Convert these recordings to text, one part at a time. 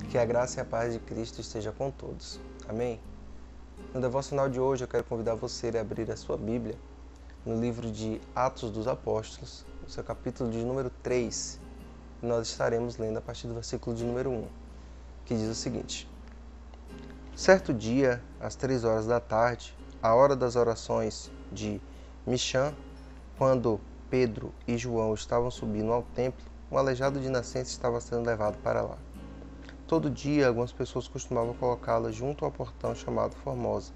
Que a graça e a paz de Cristo esteja com todos. Amém? No devocional de hoje eu quero convidar você a abrir a sua Bíblia no livro de Atos dos Apóstolos, no seu capítulo de número 3, e nós estaremos lendo a partir do versículo de número 1, que diz o seguinte: Certo dia, às 3 horas da tarde, a hora das orações de Michan, quando Pedro e João estavam subindo ao templo, um aleijado de nascença estava sendo levado para lá. Todo dia, algumas pessoas costumavam colocá-lo junto ao portão chamado Formosa,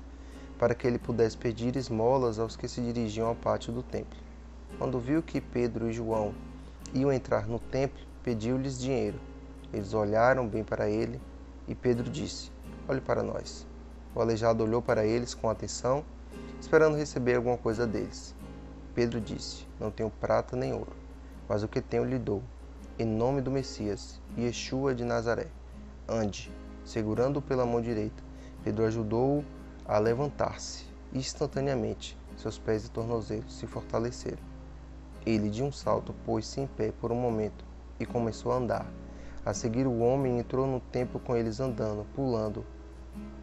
para que ele pudesse pedir esmolas aos que se dirigiam ao pátio do templo. Quando viu que Pedro e João iam entrar no templo, pediu-lhes dinheiro. Eles olharam bem para ele e Pedro disse: Olhe para nós. O aleijado olhou para eles com atenção, esperando receber alguma coisa deles. Pedro disse: Não tenho prata nem ouro, mas o que tenho lhe dou. Em nome do Messias, Yeshua de Nazaré, ande. Segurando-o pela mão direita, Pedro ajudou-o a levantar-se. Instantaneamente, seus pés e tornozelos se fortaleceram. Ele, de um salto, pôs-se em pé por um momento e começou a andar. A seguir, o homem entrou no templo com eles andando, pulando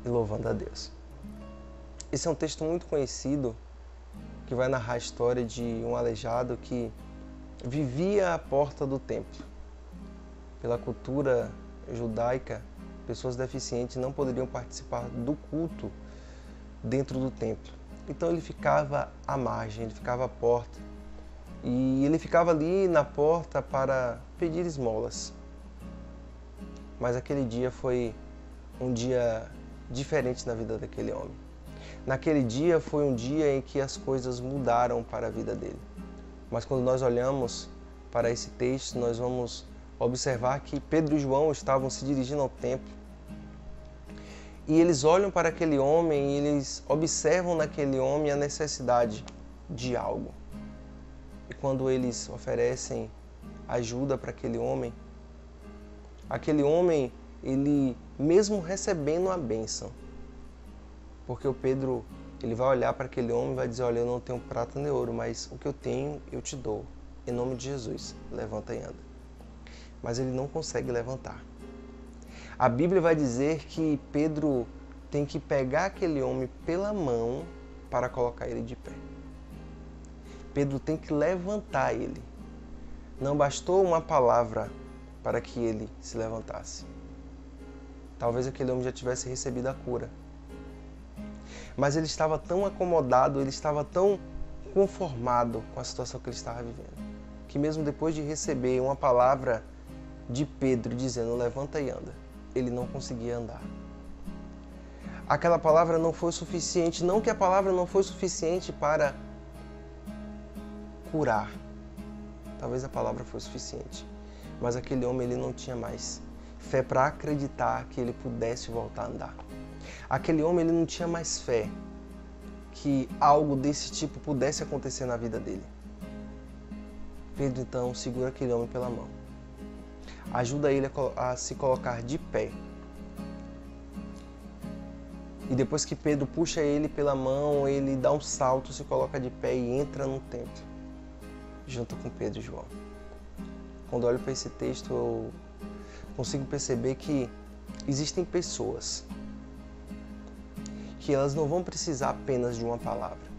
e louvando a Deus. Esse é um texto muito conhecido que vai narrar a história de um aleijado que vivia à porta do templo. Pela cultura judaica, pessoas deficientes não poderiam participar do culto dentro do templo. Então ele ficava à margem, ele ficava à porta. E ele ficava ali na porta para pedir esmolas. Mas aquele dia foi um dia diferente na vida daquele homem. Naquele dia foi um dia em que as coisas mudaram para a vida dele. Mas quando nós olhamos para esse texto, nós vamos observar que Pedro e João estavam se dirigindo ao templo. E eles olham para aquele homem e eles observam naquele homem a necessidade de algo. E quando eles oferecem ajuda para aquele homem, ele mesmo recebendo a bênção, porque o Pedro, ele vai olhar para aquele homem e vai dizer: olha, eu não tenho prata nem ouro, mas o que eu tenho eu te dou. Em nome de Jesus, levanta e anda. Mas ele não consegue levantar. A Bíblia vai dizer que Pedro tem que pegar aquele homem pela mão para colocar ele de pé. Pedro tem que levantar ele. Não bastou uma palavra para que ele se levantasse. Talvez aquele homem já tivesse recebido a cura. Mas ele estava tão acomodado, ele estava tão conformado com a situação que ele estava vivendo, que mesmo depois de receber uma palavra de Pedro dizendo levanta e anda, ele não conseguia andar. Aquela palavra não foi suficiente, não que a palavra não foi suficiente para curar. Talvez a palavra foi suficiente, mas aquele homem ele não tinha mais fé para acreditar que ele pudesse voltar a andar. Aquele homem ele não tinha mais fé que algo desse tipo pudesse acontecer na vida dele. Pedro então segura aquele homem pela mão, ajuda ele a se colocar de pé. E depois que Pedro puxa ele pela mão, ele dá um salto, se coloca de pé e entra no templo, junto com Pedro e João. Quando eu olho para esse texto, eu consigo perceber que existem pessoas que elas não vão precisar apenas de uma palavra.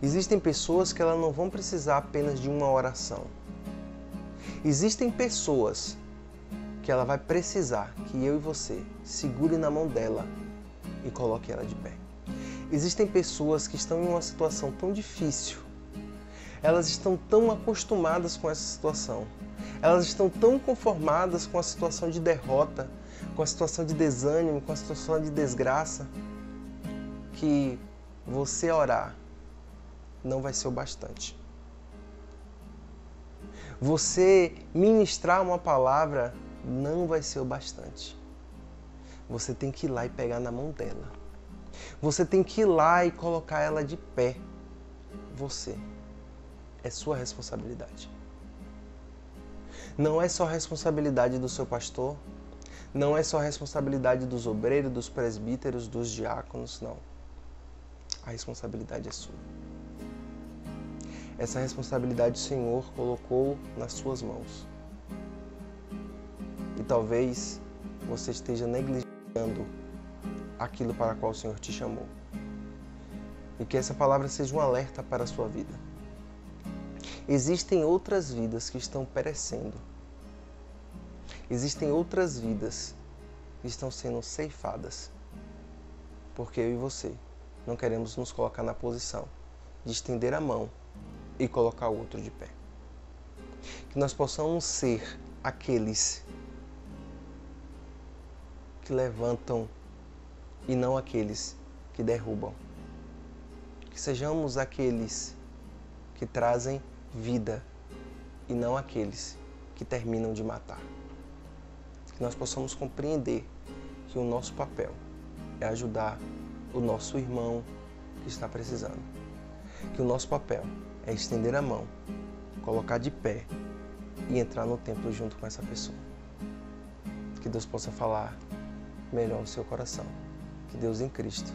Existem pessoas que elas não vão precisar apenas de uma oração. Existem pessoas que ela vai precisar que eu e você segure na mão dela e coloque ela de pé. Existem pessoas que estão em uma situação tão difícil, elas estão tão acostumadas com essa situação, elas estão tão conformadas com a situação de derrota, com a situação de desânimo, com a situação de desgraça, que você orar não vai ser o bastante. Você ministrar uma palavra não vai ser o bastante. Você tem que ir lá e pegar na mão dela. Você tem que ir lá e colocar ela de pé. Você. É sua responsabilidade. Não é só responsabilidade do seu pastor, não é só responsabilidade dos obreiros, dos presbíteros, dos diáconos, não. A responsabilidade é sua. Essa responsabilidade o Senhor colocou nas suas mãos. E talvez você esteja negligenciando aquilo para o qual o Senhor te chamou. E que essa palavra seja um alerta para a sua vida. Existem outras vidas que estão perecendo. Existem outras vidas que estão sendo ceifadas. Porque eu e você não queremos nos colocar na posição de estender a mão e colocar o outro de pé. Que nós possamos ser aqueles que levantam e não aqueles que derrubam. Que sejamos aqueles que trazem vida e não aqueles que terminam de matar. Que nós possamos compreender que o nosso papel é ajudar o nosso irmão que está precisando. Que o nosso papel é estender a mão, colocar de pé e entrar no templo junto com essa pessoa. Que Deus possa falar melhor no seu coração. Que Deus em Cristo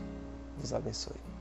vos abençoe.